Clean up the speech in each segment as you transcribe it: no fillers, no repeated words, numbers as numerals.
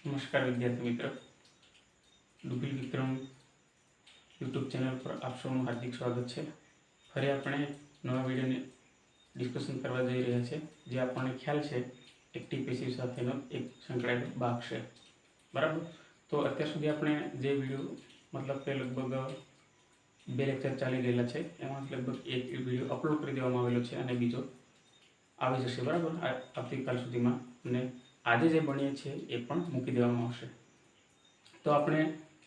नमस्कार विद्यार्थी मित्र, डुबिल Vikram YouTube channel पर आप सबનું हार्दिक स्वागत है। फरी આપણે નવા વિડિયોને ડિસ્કશન કરવા જઈ રહ્યા છે, જે આપણને ખ્યાલ છે એક્ટિવ પેસિવ સાથેનો એક સંકળાયેલો ભાગ છે, બરાબર। તો અત્યાર સુધી આપણે જે વિડિયો મતલબ કે લગભગ 2 લેક્ચર ચાલી રહેલા છે, એમાં લગભગ એક વિડિયો અપલોડ કરી દેવામાં આવેલો છે અને બીજો આવી જશે, બરાબર, આવતીકાલ સુધીમાં। અને આજે જે ભણીએ છીએ એ પણ મૂકી દેવામાં આવશે। तो આપણે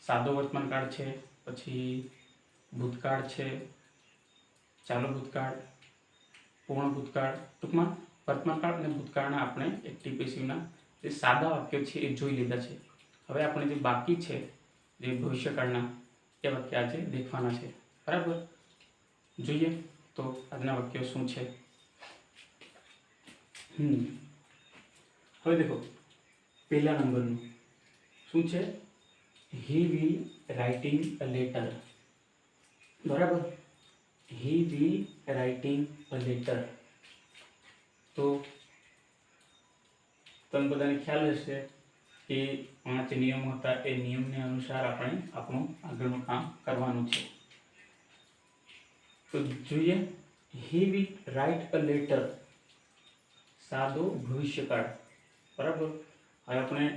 सादो वर्तमान काल है, पछी भूतकाल है, चालू भूतकाल, पूर्ण भूतकाल, टूंक में वर्तमान काल और भूतकाल आपणे एक्टिव पेसिवना जे सादा वाक्य है ए जोई लीधा है। हवे आपणे जे बाकी है जे भविष्यकालना ए वाक्य आज देखवाना है, बराबर। जोईए तो आजना वाक्य शुं छे। हवे देखो पहला नंबरनुं शुं छे, he will writing a letter, बराबर। he will writing a letter। तो तम बधाने ख्याल हशे कि 5 नियम होता ए नियम ने अनुसार आपणे आपणुं आगळनुं काम करवानुं छे। तो जोईए he will write a letter, सादो भविष्यकाळ, बराबर। हवे आपणे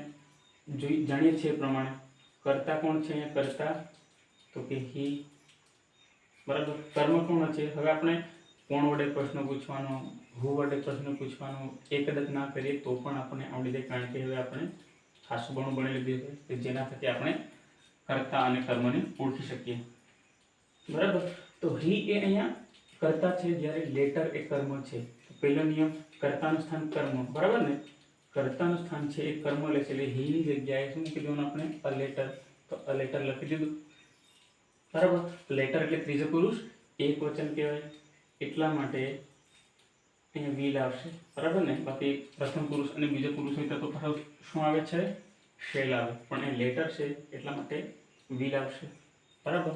जाणीए छीए प्रमाणे कर्ता कोण छे, कर्ता तो कि ही, बराबर। कर्म कोण छे, हवे आपणे कोण वडे प्रश्न पूछवानो, हु वडे प्रश्न पूछवानो ए कदाच ना करीए तो पण आपणे आवडी जाय, कारण के हवे आपणे खासुबणुं भणी लीधुं छे जेना थकी आपणे कर्ता अने कर्मने ओळखी शकीए, बराबर। तो ही ए अहींया कर्ता छे, ज्यारे लेटर ए कर्म छे। तो पहेलो नियम कर्तानुं स्थान कर्म, बराबर ने। कर्तानुं स्थान छे ए कर्म लेशे એટલે ही ની જગ્યાએ શું મૂકી દેવાનું આપણે, અ લેટર। तो अ लेटर લખી દીધું, બરાબર। લેટર એટલે ત્રીજો પુરુષ એક વચન કહેવાય, એટલા માટે અહીંયા will આવશે, બરાબર ને। બાકી પ્રથમ પુરુષ અને બીજો પુરુષ હોય તો પાછો શું આવે છે, શેલ આવે, પણ એ લેટર છે એટલા માટે will આવશે, બરાબર।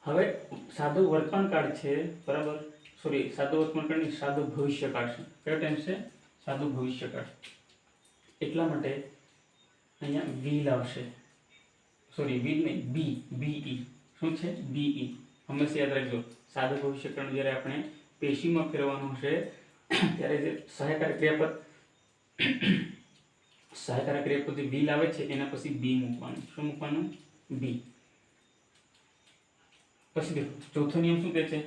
હવે સાદો વર્તમાન કાળ છે, બરાબર, સોરી સાદો વર્તમાન કાળ નહીં, સાદો ભવિષ્યકાળ છે। કયો ટાઈમ છે, सादो भविष्यकाळ, એટલા માટે અહીંયા will આવશે, सॉरी will नहीं बी, बीई શું છે, बीई। હંમેશા યાદ રાખજો, સાદો ભવિષ્યકાળ જ્યારે આપણે પેશીમાં ફેરવવાનું હશે ત્યારે જે સહાયકારક ક્રિયાપદ જે will આવે છે એના પછી બી મૂકવાનું, શું મૂકવાનું, બી। પછી દેખો ચોથો નિયમ શું કહે છે,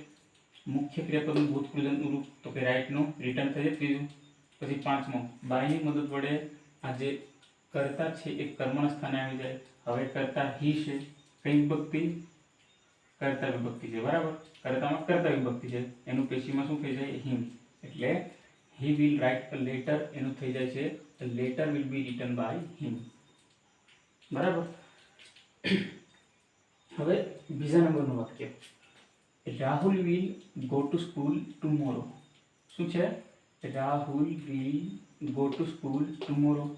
મુખ્ય ક્રિયાપદનું ભૂતકૃતનું રૂપ, તો કે રાઈટ નું રિટર્ન થશે ત્રીજું। પછી પાંચમો બાયની મદદ વડે આ જે કર્તા છે એ કર્મના સ્થાને આવી જાય। હવે કર્તા ही છે, કઈ વિભક્તિ, કર્તા વિભક્તિ છે, બરાબર। કર્તામાં કર્તા વિભક્તિ છે, એનું પેશીમાં શું થઈ જાય, हिम, એટલે he will write a letter એનું થઈ જાય છે the letter will be written by him, બરાબર। હવે બીજા નંબરનું વાક્ય, Rahul will go to school tomorrow, શું છે, Rahul will go to school tomorrow।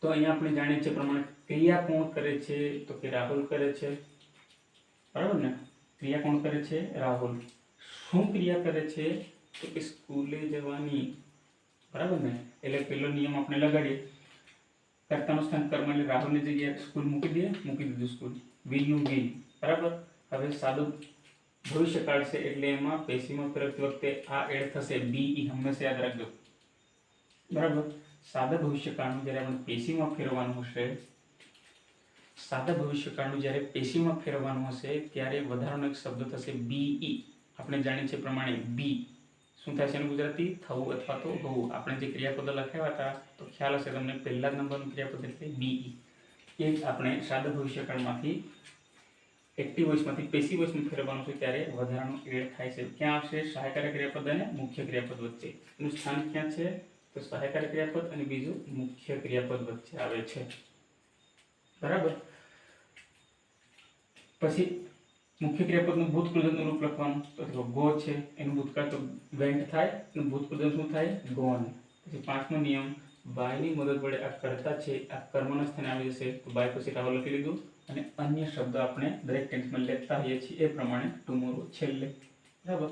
तो अहीं आपणे जाणीए छीए प्रमाणे क्रिया कोण करे छे, तो कि राहुल करे छे, बराबर ने। क्रिया कोण करे छे, राहुल। शुं क्रिया करे छे, तो कि स्कूले जवानी, बराबर ने। એટલે પહેલો નિયમ આપણે લગાડીએ, કર્તાનું સ્થાન કર્મ એટલે રાહુલની જગ્યાએ સ્કૂલ મૂકી દઈએ, મૂકી દીધું સ્કૂલ, will નું will, બરાબર। હવે સાદું भविष्यकाल से એટલે એમાં પેશીમાં ફેરવતી વખતે આ એડ થશે બીઈ, હંમેશા યાદ રાખજો, બરાબર। સાદા ભવિષ્યકાળનું જ્યારે આપણે પેશીમાં ફેરવવાનું હશે, સાદા ભવિષ્યકાળનું જ્યારે પેશીમાં ફેરવવાનું હશે ત્યારે વધારાનો એક શબ્દ થશે બીઈ। આપણે જાણીએ છીએ પ્રમાણે બી શું થાય છે એનું ગુજરાતી, થવું અથવા તો હોવું। આપણે જે ક્રિયાપદો લખાવ્યા હતા તો ખ્યાલ હશે તમને, પહેલા જ નંબરનું ક્રિયાપદ એટલે બીઈ। એ જ આપણે સાદા ભવિષ્યકાળમાંથી एक्टिव वॉइस में पेसिव वॉइस में फेरवानुं छे त्यारे वधारानुं एड थाय छे। क्या आवशे, सहायकारी क्रियापद अने मुख्य क्रियापद वच्चे एनुं स्थान क्या छे, तो सहायकारी क्रियापद अने बीजुं मुख्य क्रियापद वच्चे आवे छे, बराबर। पछी मुख्य क्रियापदनुं भूतकृतनुं रूप लखवानुं, तो गो छे एनुं भूतकाळ तो वेंट थाय एनुं भूतकृत शुं थाय, गोन। पछी पांचमो नियम, बायनी मदद वडे आ कर्ता छे आ कर्मना स्थाने आवी जशे, तो बाय पछी राहुल लखी लीधुं અને અન્ય શબ્દ આપણે દરેક ટેન્સમાં લેતા હોઈએ છીએ એ પ્રમાણે ટુમોરો છેલ્લે, બરાબર।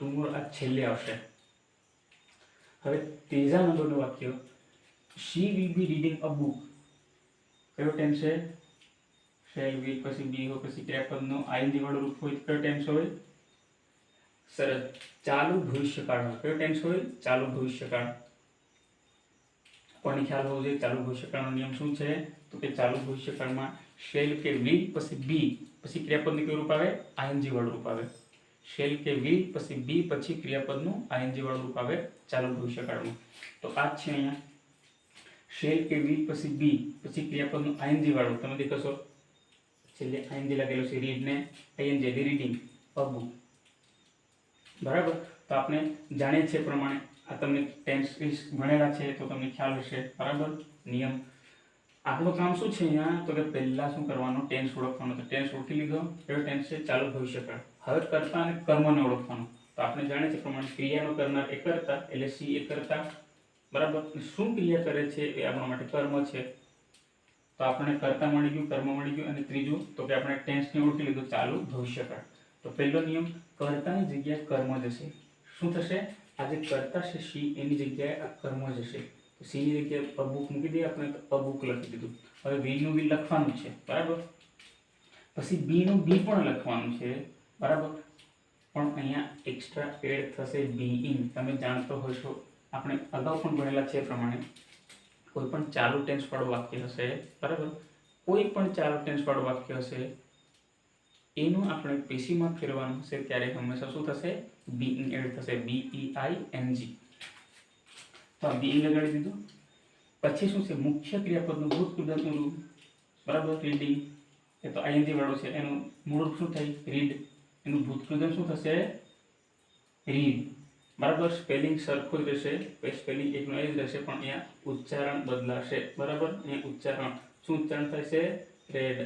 ટુમોરો આ છેલ્લે આવશે। હવે ત્રીજા નંબરનું વાક્ય, she will be reading a book. કયો ટેન્સ છે? શેલ વિલ પછી બી હોય પછી ક્રિયાપદનું આઈએનજી વાળું રૂપ હોય કયો ટેન્સ હોય? સરસ, ચાલુ ભવિષ્યકાળ હોય. કયો ટેન્સ હોય? ચાલુ ભવિષ્યકાળ. કોને ખ્યાલ હોવો જોઈએ ચાલુ ભવિષ્યકાળનો નિયમ શું છે? તો કે ચાલુ ભવિષ્યકાળમાં શેલ કે વિલ પછી બી પછી ક્રિયાપદનું કયું રૂપ આવે? આઈએનજી વાળું રૂપ આવે. શેલ કે વિલ પછી બી પછી ક્રિયાપદનું આઈએનજી વાળું રૂપ આવે ચાલુ ભવિષ્યકાળમાં. તો આ જ છે અહીંયા શેલ કે વિલ પછી બી પછી ક્રિયાપદનું આઈએનજી વાળું. તમે દેખો છેલ્લે આઈએનજી લાગેલું છે. રીડ ને આઈએનજી એટલે રીડિંગ અ બુક. બરાબર. તો આપણે જાણીએ છીએ પ્રમાણે આ તમને ટેન્સ ભણેલા છે તો તમને ખ્યાલ હશે. બરાબર. નિયમ આપણું કામ શું છે અહીંયા? તો કે પહેલા શું કરવાનું? ટેન્સ ઓળખવાનો. તો ટેન્સ ઓળખી લીધો. કયો ટેન્સ છે? ચાલુ ભવિષ્યકાળ. હવે કર્તા અને કર્મને ઓળખવાનું. તો આપણે જાણીએ છીએ પ્રમાણે ક્રિયાનો કરનાર એ કર્તા એટલે સી એ કર્તા. બરાબર. શું ક્રિયા કરે છે એ આપણા માટે કર્મ છે. તો આપણે કર્તા મળી ગયું, કર્મ મળી ગયું. અને ત્રીજું તો કે આપણે ટેન્સને ઓળખી લીધું ચાલુ ભવિષ્યકાળ. તો પહેલો નિયમ કર્તાની જગ્યાએ કર્મ જશે. શું થશે? આ જે કર્તા છે સી એની જગ્યાએ આ કર્મ જશે. તો સી ની જગ્યાએ અ બુક મૂકી દઈએ આપણે. તો અ બુક લખી દીધું. હવે વી નું વી લખવાનું છે. બરાબર. પછી બી નું બી પણ લખવાનું છે. બરાબર. પણ અહીંયા એક્સ્ટ્રા એડ થશે બીઇંગ. તમે જાણતો હશો આપણે અગાઉ પણ ભણેલા છે એ પ્રમાણે કોઈ પણ ચાલુ ટેન્સ વાળું વાક્ય હશે. બરાબર. કોઈ પણ ચાલુ ટેન્સ વાળું વાક્ય હશે એનું આપણે પેશીમાં ફેરવાનું હશે ત્યારે હંમેશા શું થશે? બીઇંગ એડ થશે. BEING. તો આ બીઇંગ લગાડી દીધું. પછી શું છે? મુખ્ય ક્રિયાપદનું ભૂતકૃદંતનું રૂપ. બરાબર. રીડિંગ એ તો આઈએનજી વાળું છે. એનું મૂળ રૂપ શું થાય? રીડ. એનું ભૂતકૃદંત શું થશે? રીડ. બરાબર. સ્પેલિંગ સરખું જ રહેશે. સ્પેલિંગ એકનો એ જ રહેશે પણ અહીંયા ઉચ્ચારણ બદલાશે. બરાબર. અહીંયા ઉચ્ચારણ શું ઉચ્ચારણ થાય છે? રેડ.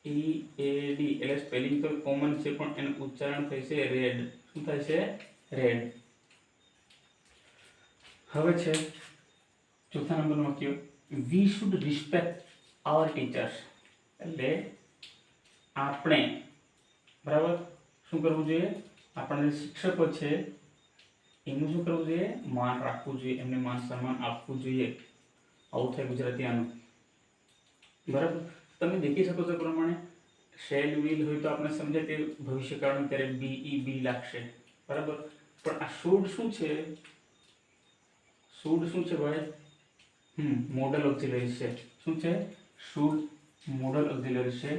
READ એટલે સ્પેલિંગ તો કોમન છે પણ એનું ઉચ્ચારણ થાય છે રેડ. શું થાય છે? રેડ. હવે છે ચોથા નંબરનું વાક્ય વી શુડ રિસ્પેક્ટ આવર ટીચર્સ. એટલે આપણે બરાબર શું કરવું જોઈએ? આપણે જે શિક્ષકો છે એનું શું કરવું જોઈએ? માન રાખવું જોઈએ. એમને માન સન્માન આપવું જોઈએ. આવું થાય ગુજરાતી આનું. બરાબર. તમે દેખી શકો છો પ્રમાણે શેલ વિલ હોય તો આપણે સમજે કે ભવિષ્યકાળનું ત્યારે BEB લાગશે. બરાબર. પણ આ શુડ શું છે? શુડ શું છે ભાઈ? મોડલ ઓક્ઝિલરી છે. શું છે? શુડ મોડલ ઓક્ઝિલરી છે.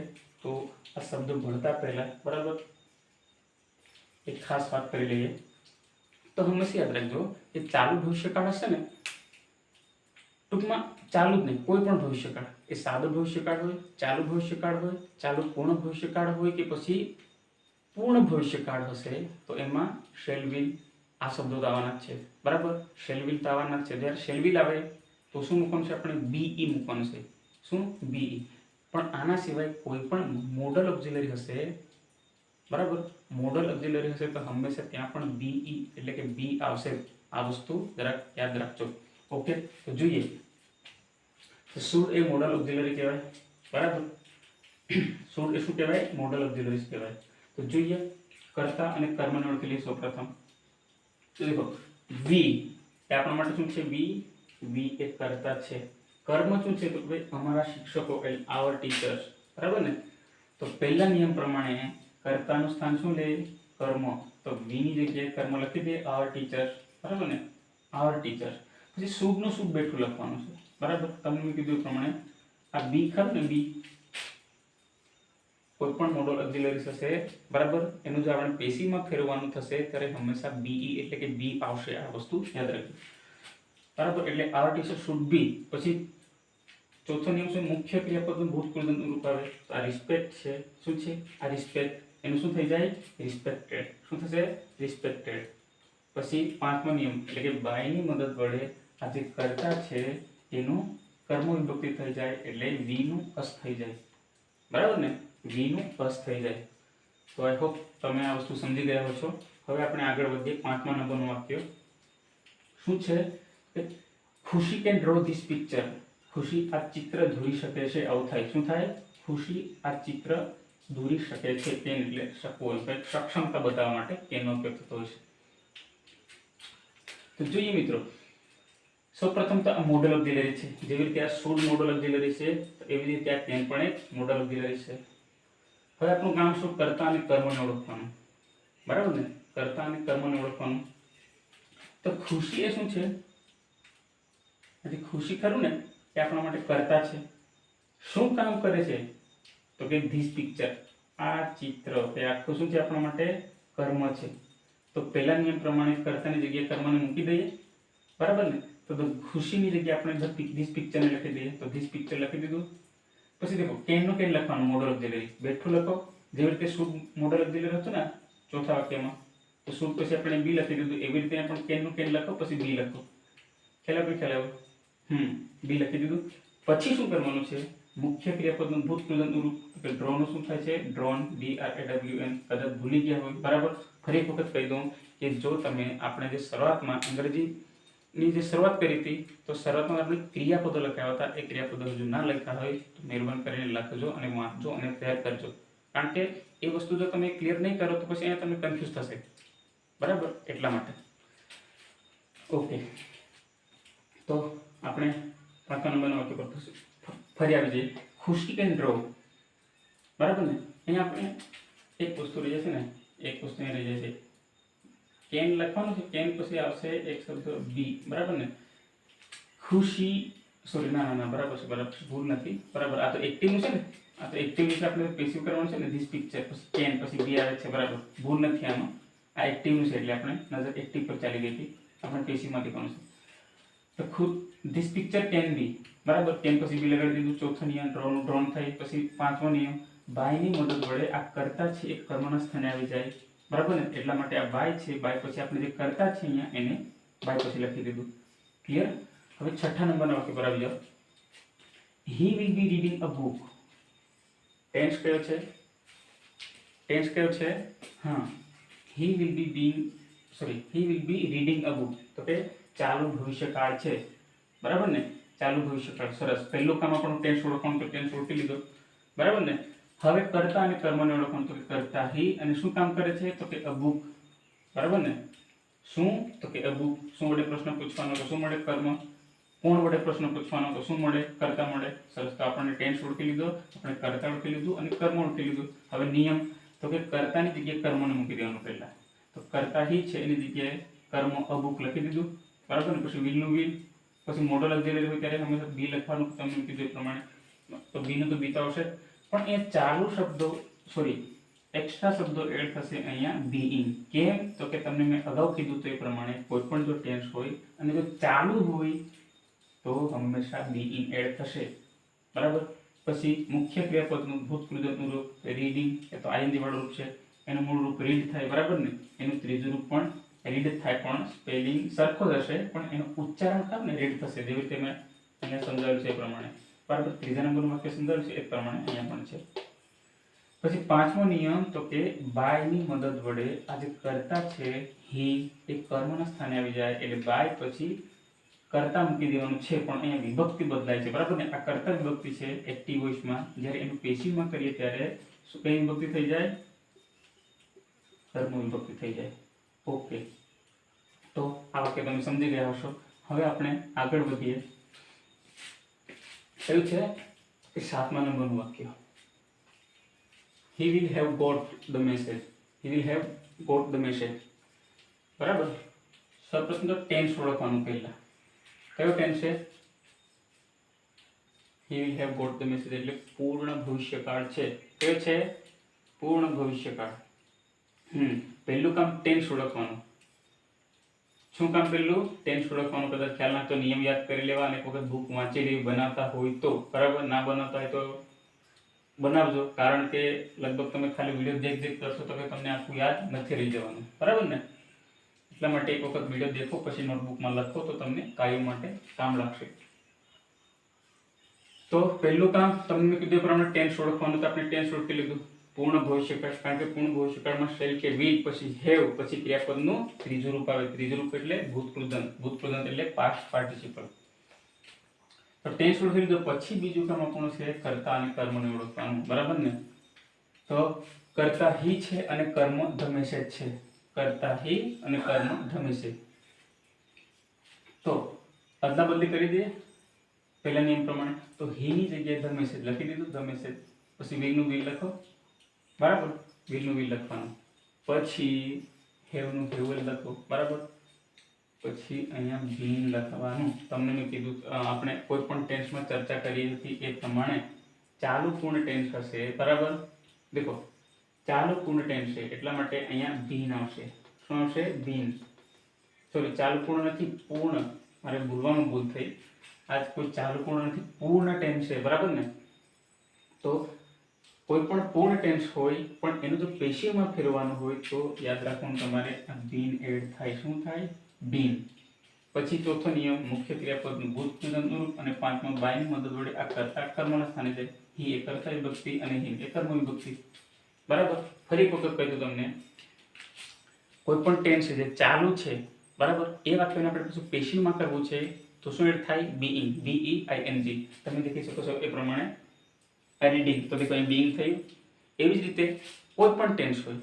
તો આ શબ્દ ભણતા પહેલા બરાબર એક ખાસ વાત કરી લઈએ. તો હંમેશા યાદ રાખજો કે ચાલુ ભવિષ્યકાળ હશે ને ટૂંકમાં ચાલુ જ નહીં કોઈ પણ ભવિષ્યકાળ એ સાદો ભવિષ્યકાળ હોય, ચાલુ ભવિષ્યકાળ હોય, ચાલુ પૂર્ણ ભવિષ્યકાળ હોય કે પછી પૂર્ણ ભવિષ્યકાળ હશે તો એમાં શેલ વિલ આ શબ્દો તો આવવાના જ છે. બરાબર. શેલ વિલ તો આવવાના જ છે. જ્યારે શેલ વિલ આવે તો શું મૂકવાનું છે? આપણે BE મૂકવાનું છે. શું? BE. પણ આના સિવાય કોઈ પણ મોડલ ઓક્ઝિલરી હશે. બરાબર. મોડલ ઓક્ઝિલરી હશે તો હંમેશા ત્યાં પણ BE એટલે કે બી આવશે. આ વસ્તુ જરાક યાદ રાખજો. ઓકે. તો જોઈએ શુડ એ મોડલ ઓક્ઝિલરી કહેવાય. બરાબર. શુડ એ શું કહેવાય? મોડલ ઓક્ઝિલરી કહેવાય. તો જોઈએ કર્તા અને કર્મને ઓળખી લઈએ સૌપ્રથમ. તો દેખો વી એ આપણા માટે શું છે? વી એ કર્તા છે. કર્મ શું છે? તો ભાઈ અમારા શિક્ષકો એટલે આવર ટીચર્સ. બરાબર ને. તો પહેલા નિયમ પ્રમાણે કર્તાનું સ્થાન શું લે? કર્મ. તો વી ની જગ્યાએ કર્મ લખી દે આવર ટીચર્સ. બરાબર ને. આવર ટીચર્સ. પછી શુડ નું શુડ બેઠું લખવાનું છે. બરાબર. તમને મેં કીધું પ્રમાણે આ બી ખરું ને બી કોઈ પણ મોડલ ઓક્ઝિલરી હશે. બરાબર. એનું જો આપણે પેશીમાં ફેરવવાનું થશે ત્યારે હંમેશા BE એટલે કે બી આવશે. આ વસ્તુ યાદ રાખજો. બરાબર. એટલે આવર ટીચર શુડ બી. પછી ચોથો નિયમ છે મુખ્ય ક્રિયાપદનું ભૂતકૃદંતનું રૂપ આવે. તો આ રિસ્પેક્ટ છે. શું છે? આ રિસ્પેક્ટ. એનું શું થઈ જાય? રિસ્પેક્ટેડ. શું થશે? રિસ્પેક્ટેડ. પછી પાંચમો નિયમ એટલે કે બાયની મદદ વડે આ જે કર્તા છે એનું કર્મ વિભક્તિ થઈ જાય એટલે વી નું અસ થઈ જાય. બરાબર ને. વી નું અસ થઈ જાય. તો આઈ હોપ તમે આ વસ્તુ સમજી ગયા છો. હવે આપણે આગળ વધીએ. પાંચમા નંબરનું વાક્ય શું છે? ખુશી કેન ડ્રો ધીસ પિક્ચર. ખુશી આ ચિત્ર દોરી શકે છે. આવું થાય. શું થાય? ખુશી આ ચિત્ર દોરી શકે છે. કેન એટલે શકવું હોય. સક્ષમતા બતાવવા માટે કેનનો ઉપયોગ થતો હોય છે. તો તો જોઈએ મિત્રો, સૌપ્રથમ તો આ મોડલ ઓક્ઝિલરી છે. જેવી રીતે આ શુડ મોડલ ઓક્ઝિલરી છે, તો એવી રીતે આ કેન પણ એક મોડલ ઓક્ઝિલરી છે. હવે આપણું કામ શું? કર્તા અને કર્મને ઓળખવાનું. બરાબર ને? કર્તા અને કર્મને ઓળખવાનું. તો ખુશી એ શું છે? ખુશી ખરું ને, એ આપણા માટે કર્તા છે. શું કામ કરે છે? તો કે ધીસ પિક્ચર, આ ચિત્ર એ આખું શું છે આપણા માટે? કર્મ છે. તો પહેલા નિયમ પ્રમાણે કર્તાની જગ્યાએ કર્મને મૂકી દઈએ. બરાબર ને? તો ખુશીની જગ્યાએ આપણે ધીસ પિક્ચરને લખી દઈએ. તો ધીસ પિક્ચર લખી દીધું. પછી દેખો, કેનનું કેન લખવાનું, મોડલ ઓક્ઝિલરી બેઠું લખો. જેવી રીતે શુડ મોડલ ઓક્ઝિલરી હતું ને ચોથા વાક્યમાં, તો શુડ પછી આપણે બી લખી દીધું. એવી રીતે પણ કેનનું કેન લખો, પછી બી લખો. ખ્યાલ આવ્યો? બી લખી દીધું. પછી શું કરવાનું છે? મુખ્ય ક્રિયાપદનું ભૂતકૃદંતનું રૂપ. ડ્રોનું શું થાય છે? Drone, DRAWN. કદાચ ભૂલી ગયા હોય, બરાબર, ફરી એક વખત કહી દઉં કે જો તમે આપણે જે શરૂઆતમાં અંગ્રેજીની જે શરૂઆત કરી હતી, તો શરૂઆતમાં આપણે ક્રિયાપદો લખાવ્યા હતા. એ ક્રિયાપદો હજુ ના લખ્યા હોય તો મહેરબાની કરીને લખજો અને વાંચજો અને તૈયાર કરજો. કારણ કે એ વસ્તુ જો તમે ક્લિયર નહીં કરો તો પછી અહીંયા તમને કન્ફ્યુઝ થશે. બરાબર? એટલા માટે. ઓકે, તો આપણે 5 નંબરનું વાક્ય પર ફરી આવી જઈએ. ખુશી કેન ડ્રો. બરાબર ને? અહીંયા આપણે એક વસ્તુ રહી જશે ને, એક વસ્તુ રહી જશે. કેન લખવાનું છે. કેન પછી આવશે એક શબ્દ બી. બરાબર ને? ખુશી, સોરી, ના, બરાબર છે, બરાબર, ભૂલ નથી. બરાબર, આ તો એક્ટિવનું છે ને, આ તો એક્ટિવ વિશે આપણે પેસિવ કરવાનું છે ને. ધીસ પિક્ચર પછી કેન પછી બી આવે છે. બરાબર, ભૂલ નથી આમાં. આ એક્ટિવનું છે એટલે આપણે નજર એક્ટિવ પર ચાલી ગઈ હતી. આપણે પેસિવમાં લખવાનું છે. તો ખુદ ધીસ પિક્ચર કેન બી. બરાબર, કેન પછી બી લગાડી દીધું. ચોથો નિયમ ડ્રોન થઈ. પછી 5મો નિયમ, બાયની મદદ વડે આ કર્તા છે એ કર્મના સ્થાને આવી જાય. બરાબર ને? એટલા માટે આ બાય છે. બાય પછી આપણે જે કર્તા છે અહીંયા એને બાય પછી લખી દીધું. ક્લિયર? હવે 6થા નંબરના વાક્ય પર આવી જાઓ. He will be reading a book. Tense કયો છે? ટેન્સ કયો છે? હા, he will be reading a book. તો કે ચાલુ ભવિષ્યકાળ છે. બરાબર ને? ચાલુ ભવિષ્યકાળ. સરસ. પહેલું કામ આપણું ટેન્સ ઓળખવાનું, તો ટેન્સ ઓળખી લીધો. બરાબર ને? હવે કર્તા અને કર્મને ઓળખવાનું, તો કે કર્તા હી. અને શું કામ કરે છે? તો કે અ બુક. બરાબર ને? શું? તો કે અ બુક. શું વડે પ્રશ્ન પૂછવાનો? તો શું મળે? કર્મ. કોણ વડે પ્રશ્ન પૂછવાનો? તો શું મળે? કર્તા મળે. સરસ. તો આપણને ટેન્સ ઓળખી લીધો, આપણે કર્તા ઓળખી લીધું અને કર્મ ઓળખી લીધું. હવે નિયમ, તો કે કર્તાની જગ્યાએ કર્મને મૂકી દેવાનું પહેલા. તો કર્તા હી છે એની જગ્યાએ કર્મ અ બુક લખી દીધું. બરાબર ને? પછી વિલનું વિલ. પછી મોડલ ઓક્ઝિલરી હોય ત્યારે હંમેશા બી લખવાનું, તમને કીધું એ પ્રમાણે. તો બીનું તો બી તો આવશે. પણ એ ચાલુ શબ્દો, સોરી, એક્સ્ટ્રા શબ્દો એડ થશે અહીંયા બી ઇન. કેમ? તો કે તમને મેં અગાઉ કીધું તો એ પ્રમાણે કોઈ પણ જો ટેન્સ હોય અને જો ચાલુ હોય તો હંમેશા બી ઇન એડ થશે. બરાબર? પછી મુખ્ય ક્રિયાપદનું ભૂતકૃદંતનું રૂપ રીડિંગ, એ તો આઈએનજી વાળું રૂપ છે. એનું મૂળ રૂપ રીડ થાય. બરાબર ને? એનું ત્રીજું રૂપ પણ રીડ થાય, પણ સ્પેલિંગ સરખો જ હશે, પણ એનું ઉચ્ચારણ થાય ને રીડ થશે. જેવી રીતે મેં અહીંયા સમજાવ્યું છે એ પ્રમાણે. બરાબર? 3જા નંબરનું વાક્ય સમજાવ્યું છે એ પ્રમાણે અહીંયા પણ છે. પછી 5મો નિયમ, તો કે બાયની મદદ વડે આ જે કર્તા છે હી એ કર્મના સ્થાને આવી જાય. એટલે બાય પછી કર્તા મૂકી દેવાનું છે, પણ અહીંયા વિભક્તિ બદલાય છે. બરાબર ને? આ કર્તા વિભક્તિ છે એક્ટિવ વોઇસમાં. જ્યારે એનું પેસિવમાં કરીએ ત્યારે શું કઈ વિભક્તિ થઈ જાય? કર્મ વિભક્તિ થઈ જાય. ઓકે, તો આ વાક્ય તમે સમજી ગયા હશો. હવે આપણે આગળ વધીએ. કયું છે? કે 7મા નંબરનું વાક્ય. He will have got the message. He will have got the message. બરાબર? સૌપ્રથમ તો ટેન્સ ઓળખવાનું પહેલા. કયો ટેન્સ છે? He will have got the message એટલે પૂર્ણ ભવિષ્યકાળ છે. કયો છે? પૂર્ણ ભવિષ્યકાળ. પહેલું કામ ટેન્સ ઓળખવાનું. શું કામ? પહેલું ટેન્સ ઓળખવાનું. કદાચ ખ્યાલ ના તો નિયમ યાદ કરી લેવા અને એક વખત બુક વાંચી લેવી બનાવતા હોય તો. બરાબર? ના બનાવતા હોય તો બનાવજો. કારણ કે લગભગ તમે ખાલી વિડીયો દેખ કરશો તો તમને આખું યાદ નથી રહી જવાનું. બરાબર ને? એટલા માટે એક વખત વિડીયો દેખો પછી નોટબુકમાં લખો તો તમને કાયમ માટે કામ લાગશે. તો પહેલું કામ તમને કીધું એ પ્રમાણે ટેન્સ ઓળખવાનું. તો આપણે ટેન્સ ઓળખી લીધું. પૂર્ણ ભવિષ્યકાળ. કારણ કે પૂર્ણ ભવિષ્યકાળમાં શેલ કે વિલ પછી હેવ પછી ક્રિયાપદનું ત્રીજું રૂપ આવે. ત્રીજું રૂપ એટલે ભૂતકૃદંત. ભૂતકૃદંત એટલે પાસ્ટ પાર્ટિસિપલ. તો ટેન્સ ઓળખી લીધો. પછી બીજું કામ આપણું છે કર્તા અને કર્મને ઓળખવાનું. બરાબર ને? તો કર્તા હી છે અને કર્મ ધ મેસેજ છે. કર્તા હી અને કર્મ ધ મેસેજ. તો અદલા બદલી કરી દઈએ પહેલા નિયમ પ્રમાણે. તો હી ની જગ્યાએ ધ મેસેજ લખી દીધું, ધ મેસેજ. પછી વિલ નું વિલ લખો, બરાબર, વિલ નું વિલ લખવાનું. પછી હેવ નું હેવ લખો, બરાબર. પછી અહીંયા બીન લખવાનું. તમને મેં કીધું આપણે કોઈ પણ ટેન્સમાં ચર્ચા કરી હતી એ પ્રમાણે ચાલુ પૂર્ણ ટેન્સ હશે, બરાબર. દેખો ચાલુ પૂર્ણ ટેન્સ છે એટલા માટે અહીંયા બીન આવશે. શું આવશે? બીન. સોરી, ચાલુ પૂર્ણ નથી, પૂર્ણ. મારે ભૂલવાનું ભૂલ થઈ. આજ કોઈ ચાલુ પૂર્ણ નથી, પૂર્ણ ટેન્સ છે, બરાબર ને. તો કોઈ પણ પૂર્ણ ટેન્સ હોય પણ એનું જો પેશીવમાં ફેરવવાનું હોય તો યાદ રાખવાનું તમારે આ બીન એડ થાય. શું થાય? બીન. પછી ચોથો નિયમ મુખ્ય ક્રિયાપદનું ભૂતપૂર્વ અનુરૂપ અને પાંચમો બાયની મદદ વડે આ કર્તા કર્મના સ્થાને છે. હી એ કર્તા વિભક્તિ અને હિમ એ કર્મ વિભક્તિ, બરાબર. ફરી એક વખત કહી દઉં તમને, કોઈ પણ ટેન્સ છે જે ચાલુ છે, બરાબર, એ વાક્યને આપણે પછી પેશીવમાં કરવું છે તો શું એડ થાય? Being, BEING. તમે દેખી શકો છો એ પ્રમાણે રીડિંગ, તો દેખો અહીં બીઈંગ થયું. એવી જ રીતે કોઈ પણ ટેન્સ હોય,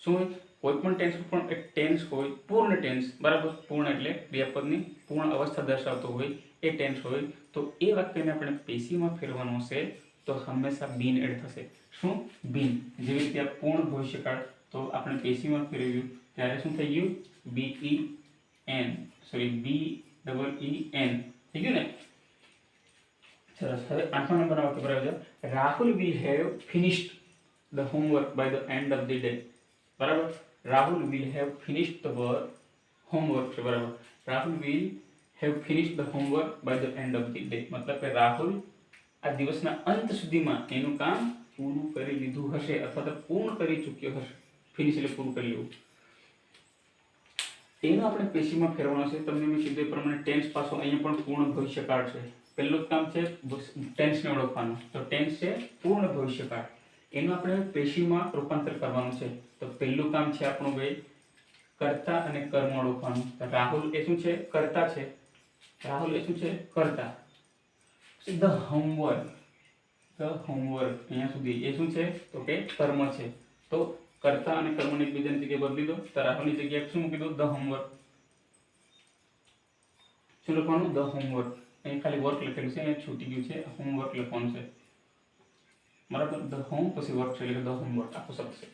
શું હોય? કોઈ પણ ટેન્સ પણ એક ટેન્સ હોય, પૂર્ણ ટેન્સ, બરાબર. પૂર્ણ એટલે ક્રિયાપદની પૂર્ણ અવસ્થા દર્શાવતો હોય એ ટેન્સ હોય તો એ વાક્યને આપણે પેશીવમાં ફેરવવાનું હશે તો હંમેશા બીન એડ થશે. શું? બીન. જેવી રીતે આ પૂર્ણ ભવિષ્યકાળ તો આપણે પેશીવમાં ફેરવ્યું ત્યારે શું થઈ ગયું? BEN, સોરી BEEN થઈ ગયું ને. સરસ. હવે 8મા નંબરના વાક્ય પર આવી જાઓ. Rahul will have finished the homework by the end of the day, બરાબર. Rahul will have finished the homework છે, બરાબર. Rahul will have finished the homework by the end of the day, મતલબ કે રાહુલ આ દિવસના અંત સુધીમાં એનું કામ પૂરું કરી લીધું હશે અથવા તો પૂર્ણ કરી ચૂક્યો હશે. ફિનિશ એટલે પૂરું કરી લેવું. એનો આપણે પેશીવમાં ફેરવવાનો છે. તમને મેં કીધું એ પ્રમાણે ટેન્સ પાછો અહીંયા પણ પૂર્ણ ભવિષ્યકાળ છે. પહેલું કામ છે ટેન્સને ઓળખવાનું. તો ટેન્સ છે પૂર્ણ ભવિષ્યકાળ, એનું આપણે પેશીવમાં રૂપાંતર કરવાનું છે. તો પહેલું કામ છે આપણું ભાઈ કર્તા અને કર્મ ઓળખવાનું. તો રાહુલ એ શું છે? કર્તા છે. રાહુલ એ શું છે? કર્તા. ધ હોમવર્ક, અહીંયા સુધી એ શું છે? તો કે કર્મ છે. તો કર્તા અને કર્મને એકબીજાની જગ્યાએ બદલી દો. તો રાહુલની જગ્યાએ શું મૂકી દો? The homework. શું લખવાનું? The homework. અહીં ખાલી વર્ક લખેલું છે, અહીંયા છૂટી ગયું છે, હોમવર્ક લખવાનું છે, બરાબર. ધ હોમ પછી વર્ક છે એટલે ધ હોમવર્ક આખો શબ્દ છે.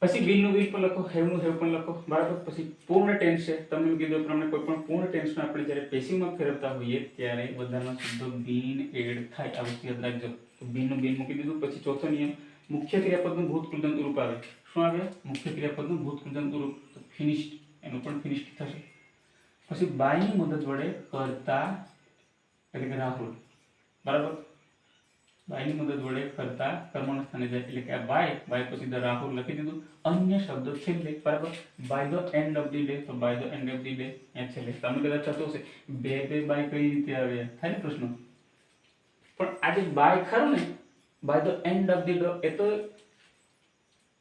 પછી વિલ નું વિલ પણ લખો, હેવ નું હેવ પણ લખો, બરાબર. પછી પૂર્ણ ટેન્સ છે. તમને કીધું પ્રમાણે કોઈ પણ પૂર્ણ ટેન્સને આપણે જ્યારે પેશીવમાં ફેરવતા હોઈએ ત્યારે બધાના શબ્દો બીન એડ થાય. આ વસ્તુ યાદ રાખજો. તો બીન નું બીન મૂકી દીધું. પછી ચોથો નિયમ મુખ્ય ક્રિયાપદનું ભૂતકૃદંત રૂપ આવે. શું આવે? મુખ્ય ક્રિયાપદનું ભૂતકૃદંત રૂપ. તો ફિનિશ્ડ, એનું પણ ફિનિશ્ડ થશે. પછી બાયની મદદ વડે કર્તા એટલે કે રાહુલ, બરાબર. બાયની મદદ વડે કર્તા કર્મના સ્થાને જાય એટલે કે આ બાય પછી ધ રાહુલ લખી દીધું. અન્ય શબ્દો છેલ્લે, બરાબર. By the end of the day, તો by the end of the day અહીંયા છેલ્લે. તમને કદાચ થતું હશે બે બાય કઈ રીતે આવે, થાય ને પ્રશ્ન. પણ આ જે બાય ખરું ને, by the end of the day, એ તો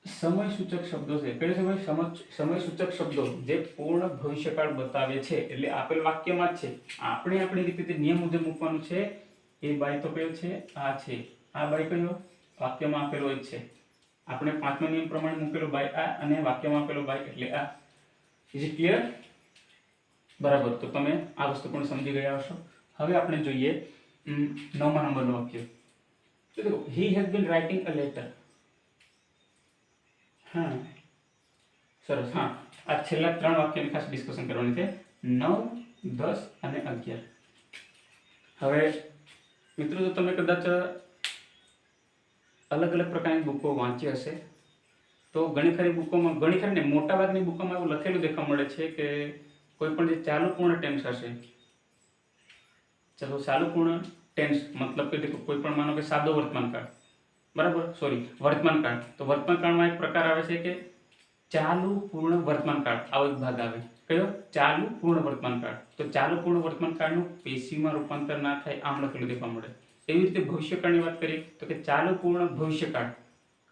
સમય સૂચક શબ્દો છે. કયો છે ભાઈ? સમય સૂચક શબ્દો જે પૂર્ણ ભવિષ્યકાળ બતાવે છે. એટલે આપેલ વાક્યમાં જ છે. આપણે આપણી રીતે નિયમ મુજબ મૂકવાનું છે. એ બાય તો કયો છે? આ છે. આ બાય કયો? વાક્યમાં આપેલો જ છે. આપણે 5મા નિયમ પ્રમાણે મૂકેલો બાય આ અને વાક્યમાં આપેલો બાય એટલે આ. Is it clear? બરાબર. તો તમે આ વસ્તુ પણ સમજી ગયા હશો. હવે આપણે જોઈએ 9મા નંબરનું વાક્ય. તો દેખો, he has been writing a letter. હા, સરસ. હા, આ છેલ્લા 3 વાક્યની ખાસ ડિસ્કશન કરવાની છે. 9, 10 અને 11. હવે મિત્રો, જો તમે કદાચ અલગ અલગ પ્રકારની બુકો વાંચી હશે તો ઘણી ખરી બુકોમાં, ઘણી ખરી ને મોટાભાગની બુકોમાં એવું લખેલું દેખવા મળે છે કે કોઈ પણ જે ચાલુ પૂર્ણ ટેન્સ હશે, ચલો ચાલુ પૂર્ણ ટેન્સ મતલબ કે કોઈ પણ માનો કે સાદો વર્તમાનકાળ, બરાબર, સોરી વર્તમાનકાળ. તો વર્તમાનકાળમાં એક પ્રકાર આવે છે કે ચાલુ પૂર્ણ વર્તમાનકાળ. આવો એક ભાગ આવે. કયો? ચાલુ પૂર્ણ વર્તમાનકાળ. તો ચાલુ પૂર્ણ વર્તમાનકાળનું પેશીવમાં રૂપાંતર ના થાય આમ લખેલું દેખવા મળે. એવી રીતે ભવિષ્યકાળની વાત કરીએ તો કે ચાલુ પૂર્ણ ભવિષ્યકાળ.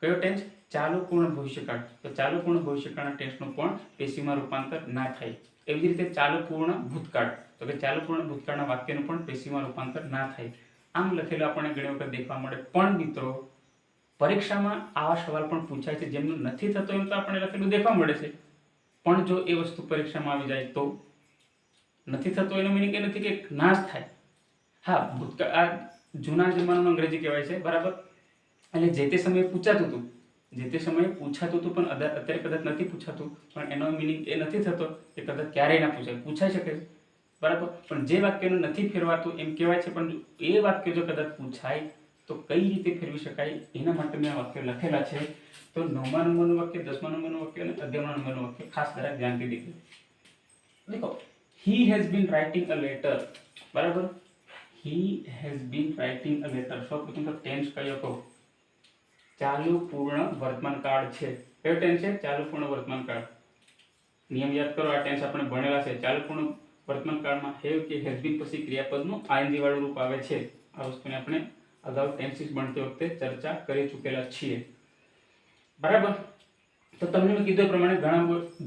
કયો ટેન્સ? ચાલુ પૂર્ણ ભવિષ્યકાળ. તો ચાલુ પૂર્ણ ભવિષ્યકાળના ટેન્સનું પણ પેશીવમાં રૂપાંતર ના થાય. એવી જ રીતે ચાલુ પૂર્ણ ભૂતકાળ. તો કે ચાલુ પૂર્ણ ભૂતકાળના વાક્યનું પણ પેશીવમાં રૂપાંતર ના થાય. આમ લખેલું આપણને ઘણી વખત દેખવા મળે. પણ મિત્રો, પરીક્ષામાં આવા સવાલ પણ પૂછાય છે જેમનું નથી થતો એમ તો આપણને લખેલું દેખવા મળે છે. પણ જો એ વસ્તુ પરીક્ષામાં આવી જાય તો નથી થતો એનો મીનિંગ એ નથી કે નાશ થાય. હા, ભૂતકાળ આ જૂના જમાનામાં અંગ્રેજી કહેવાય છે, બરાબર. એટલે જે તે સમયે પૂછાતું હતું, પણ અત્યારે કદાચ નથી પૂછાતું, પણ એનો મિનિંગ એ નથી થતો કે કદાચ ક્યારેય ના પૂછાય, પૂછાઈ શકે છે, બરાબર. પણ જે વાક્યનું નથી ફેરવાતું એમ કહેવાય છે, પણ એ વાક્ય જો કદાચ પૂછાય તો કઈ રીતે ફેરવી શકાય એના માટે મેં આ વાક્ય લખેલા છે. તો 9મા નંબરનું વાક્ય, 10મા નંબરનું વાક્ય અને 11મા નંબરનું વાક્ય ખાસ જરાક ધ્યાનથી દેખો. He has been writing a letter, બરાબર. He has been writing a letter. સૌપ્રથમ તો ટેન્સ કયો કહો? ચાલુ પૂર્ણ વર્તમાન કાળ છે. કયો ટેન્સ છે? ચાલુ પૂર્ણ વર્તમાન કાળ. નિયમ યાદ કરો, આ ટેન્સ આપણે ભણેલા છે. ચાલુ પૂર્ણ વર્તમાન કાળમાં હેવ કે હેઝ બીન પછી ક્રિયાપદનું આઈએનજી વાળું રૂપ આવે છે. આ વસ્તુને આપણે અગાઉ ટેન્સીસ ભણતી વખતે ચર્ચા કરી ચૂકેલા છીએ, બરાબર. તો તમને મેં કીધું પ્રમાણે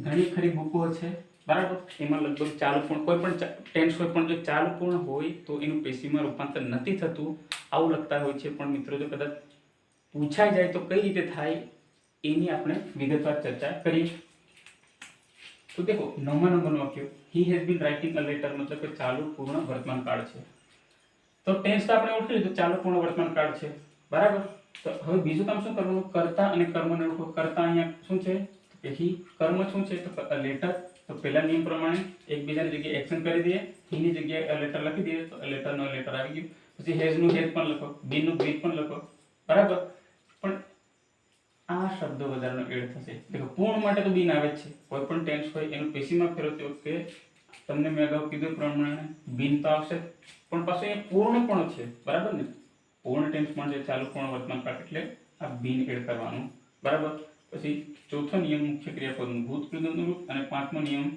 ઘણી ખરી બુકો છે, બરાબર. એમાં લગભગ ચાલુ પૂર્ણ કોઈ પણ ટેન્સ હોય, પણ જો ચાલુ પૂર્ણ હોય તો એનું પેશીમાં રૂપાંતર નથી થતું, આવું લખતા હોય છે. પણ મિત્રો જો કદાચ પૂછાઈ જાય તો કઈ રીતે થાય એની આપણે વિગતવાર ચર્ચા કરીએ. તો દેખો, 9મા નંબરનું વાક્ય હી has been writing a letter, મતલબ કે ચાલુ પૂર્ણ વર્તમાન કાળ છે. તો ટેન્સ તો આપણે ઓળખી લીધું, ચાલુ પૂર્ણ વર્તમાન કાળ છે, બરાબર. તો હવે બીજું કામ શું કરવાનું? કર્તા અને કર્મને ઓળખો. કર્તા અહીંયા શું છે? કે હી. કર્મ શું છે? તો લેટર. તો પહેલા નિયમ પ્રમાણે એકબીજાની જગ્યાએ એક્શન કરી દઈએ. હી ની જગ્યાએ લેટર લખી દઈએ તો લેટરનો લેટર આવી ગયું. પછી હેઝ નું હેઝ પણ લખો, બીન નું બીન પણ લખો, બરાબર. પણ આ શબ્દ વધારાનો એડ થશે. દેખો, પૂર્ણ માટે તો બીન આવે જ છે. કોઈ પણ ટેન્સ હોય એનું પેશીમાં ફેરવતી વખતે તમને મેં અગાઉ કીધું પ્રમાણે બીન તો આવશે, પણ પાછું એ પૂર્ણ પણ છે, બરાબર ને. પૂર્ણ ટેન્સ પણ છે, ચાલુ પૂર્ણ વર્તમાન કાળ, એટલે આ બીન એડ કરવાનું, બરાબર. પછી ચોથો નિયમ મુખ્ય ક્રિયાપદનું ભૂતકૃતનું રૂપ, અને પાંચમો નિયમ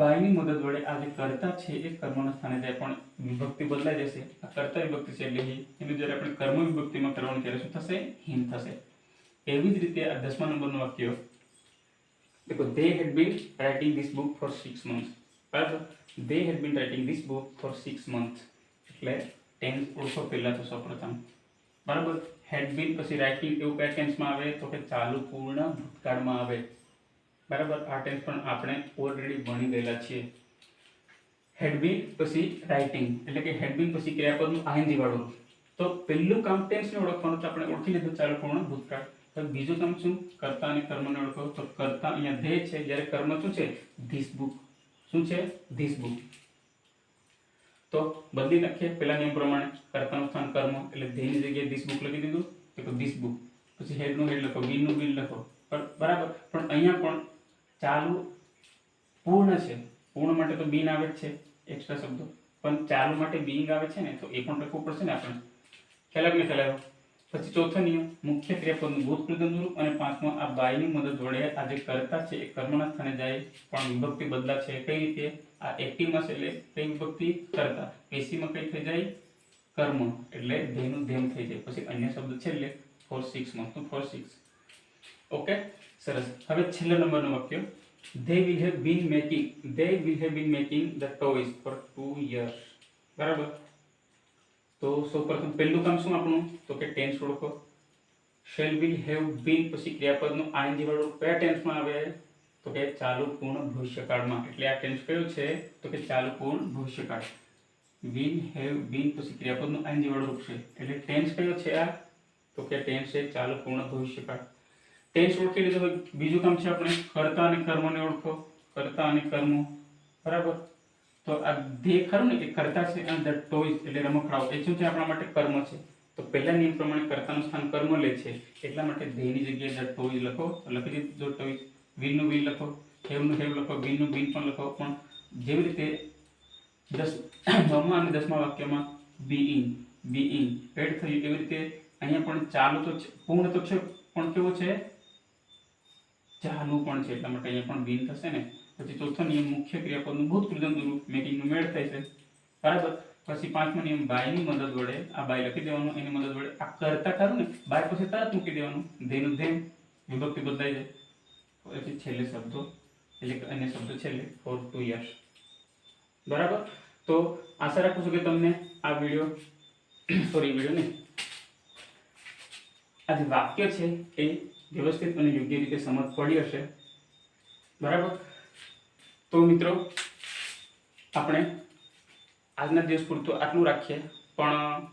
બાયની મદદ વડે આ જે કર્તા છે એ કર્મના સ્થાને જાય, પણ વિભક્તિ બદલાઈ જશે. આ કર્તા વિભક્તિ છે એટલે હી, એનું જ્યારે આપણે કર્મ વિભક્તિમાં કરવાનું ત્યારે શું થશે? હિમ થશે. એવી જ રીતે આ 10મા નંબરનું વાક્ય देखो, they had been writing this book for 6 months, બરાબર. they had been writing this book for 6 months, એટલે ટેન્સ ઓળખો પહેલા તો સૌપ્રથમ, બરાબર. had been પછી રાઇટિંગ એવું કયા ટેન્સમાં આવે? તો કે ચાલુ પૂર્ણ ભૂતકાળમાં આવે, બરાબર. આ ટેન્સ પણ આપણે ઓલરેડી ભણી ગયેલા છીએ. had been પછી રાઇટિંગ, એટલે કે had been પછી ક્રિયાપદનું આઈએનજી વાળું. તો પહેલું કામ ટેન્સને ઓળખવાનું, તો આપણે ઓળખી લીધું ચાલુ પૂર્ણ ભૂતકાળ. તો બીજું કામ શું? કર્તા અને કર્મને ઓળખો. તો કર્તા અહીંયા ધે છે, જ્યારે કર્મ શું છે? This book. શું છે? This book. તો બદલી નાખીએ પહેલા નિયમ પ્રમાણે. કર્તાનું સ્થાન કર્મ, એટલે ધેની જગ્યાએ ધીસ બુક લખી દીધું. તો ધીસ બુક. પછી હેડ નું હેડ લખો, બીન નું બીન લખો, બરાબર. પણ અહીંયા પણ ચાલુ પૂર્ણ છે. પૂર્ણ માટે તો બીન આવે જ છે, એક્સ્ટ્રા શબ્દો. પણ ચાલુ માટે બીંગ આવે છે ને, તો એ પણ લખવું પડશે ને આપણે. ખ્યાલ આવ્યો? પછી ચોથો નિયમ મુખ્ય ક્રિયાપદનું ભૂતકૃતનું રૂપ, અને પાંચમો આ બાયની મદદ વડે આ જે કર્તા છે એ કર્મના સ્થાને જાય, પણ વિભક્તિ બદલા છે. કઈ રીતે? આ એક્ટિવમાં છે એટલે કઈ વિભક્તિ? કર્તા. પેશીમાં કઈ થઈ જાય? કર્મ, એટલે ધેનું ધેમ થઈ જાય. પછી અન્ય શબ્દ છે એટલે for 6 months નું for 6. ઓકે, સરસ. હવે છેલ્લા નંબરનું વાક્ય they will have been making the toys for 2 years, બરાબર. તો સૌપ્રથમ પહેલું કામ શું આપણું? તો કે ટેન્સ ઓળખો. shall will have been પછી ક્રિયાપદનું આઈએનજી વાળું કયા ટેન્સમાં આવે? તો કે ચાલુ પૂર્ણ ભવિષ્યકાળમાં. એટલે આ ટેન્સ કયો છે? તો કે ચાલુ પૂર્ણ ભવિષ્યકાળ. will have been પછી ક્રિયાપદનું આઈએનજી વાળું રૂપ છે, એટલે ટેન્સ કયો છે આ? તો કે ટેન્સ છે ચાલુ પૂર્ણ ભવિષ્યકાળ. ટેન્સ ઓળખી લીધો હોય, બીજું કામ છે આપણે કર્તા અને કર્મને ઓળખો. કર્તા અને કર્મ, બરાબર. તો આ ધે ખરું ને, એ કર્તા છે, અને ધ ટોયઝ એટલે રમકડાઓ, એ શું છે? આપણા માટે કર્મ છે. તો પહેલા નિયમ પ્રમાણે કર્તાનું સ્થાન કર્મ લે છે, એટલા માટે ધેની જગ્યાએ ધ ટોયઝ લખો. લખી દીધું ટોયઝ. વિલ નું વિલ લખો, હેવ નું હેવ લખો, બીન નું બીન પણ લખો. પણ જેવી રીતે 9મા અને 10મા વાક્યમાં બીઈંગ એડ થયું, એવી રીતે અહીંયા પણ ચાલુ તો પૂર્ણ તો છે, પણ કેવો છે? ચાલુ પણ છે, એટલા માટે અહીંયા પણ બીન થશે ને. પછી ચોથો નિયમ મુખ્ય ક્રિયાપદનું ભૂતકૃતનું રૂપ, મેકિંગનું મેળ થાય છે, બરાબર. પછી પાંચમો નિયમ બાયની મદદ વડે આ બાય લખી દેવાનું, એની મદદ વડે આ કરતા ખરું ને, બાય પછી તરત મૂકી દેવાનું, ધેનું ધેમ, વિભક્તિ બદલાઈ જાય. પછી છેલ્લે શબ્દો એટલે કે અન્ય શબ્દો છેલ્લે for 2 years, બરાબર. તો આશા રાખું છું કે તમને આ વિડીયો ને આ જે વાક્ય છે એ વ્યવસ્થિત અને યોગ્ય રીતે સમજ પડી હશે, બરાબર. તો મિત્રો આપણે આજના દિવસ પૂરતું આટલું રાખીએ. પણ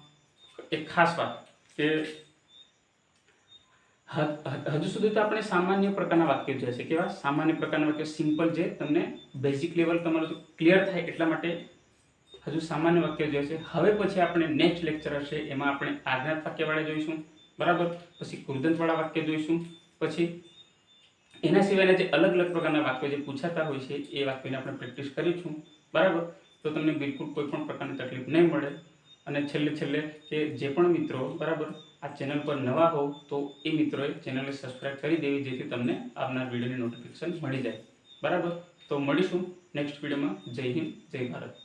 એક ખાસ વાત કે હજુ સુધી તો આપણે સામાન્ય પ્રકારના વાક્યો જોયા છે. કેવા સામાન્ય પ્રકારના વાક્યો? સિમ્પલ, જે તમને બેઝિક લેવલ તમારું ક્લિયર થાય એટલા માટે હજુ સામાન્ય વાક્યો જોયા છે. હવે પછી આપણે નેક્સ્ટ લેક્ચર હશે એમાં આપણે આજ્ઞાત વાક્યવાળા જોઈશું, બરાબર. પછી કૃદંતવાળા વાક્ય જોઈશું. પછી એના સિવાયના જે અલગ અલગ પ્રકારના વાક્યો જે પૂછાતા હોય છે એ વાક્યોની આપણે પ્રેક્ટિસ કરીશું, બરાબર. તો તમને બિલકુલ કોઈ પણ પ્રકારની તકલીફ નહીં મળે. અને છેલ્લે કે જે પણ મિત્રો, બરાબર, આ ચેનલ પર નવા હોવ તો એ મિત્રોએ ચેનલને સબસ્ક્રાઇબ કરી દેવી, જેથી તમને આવનાર વિડીયોની નોટિફિકેશન મળી જાય, બરાબર. તો મળીશું નેક્સ્ટ વિડીયોમાં. જય હિન્દ, જય ભારત.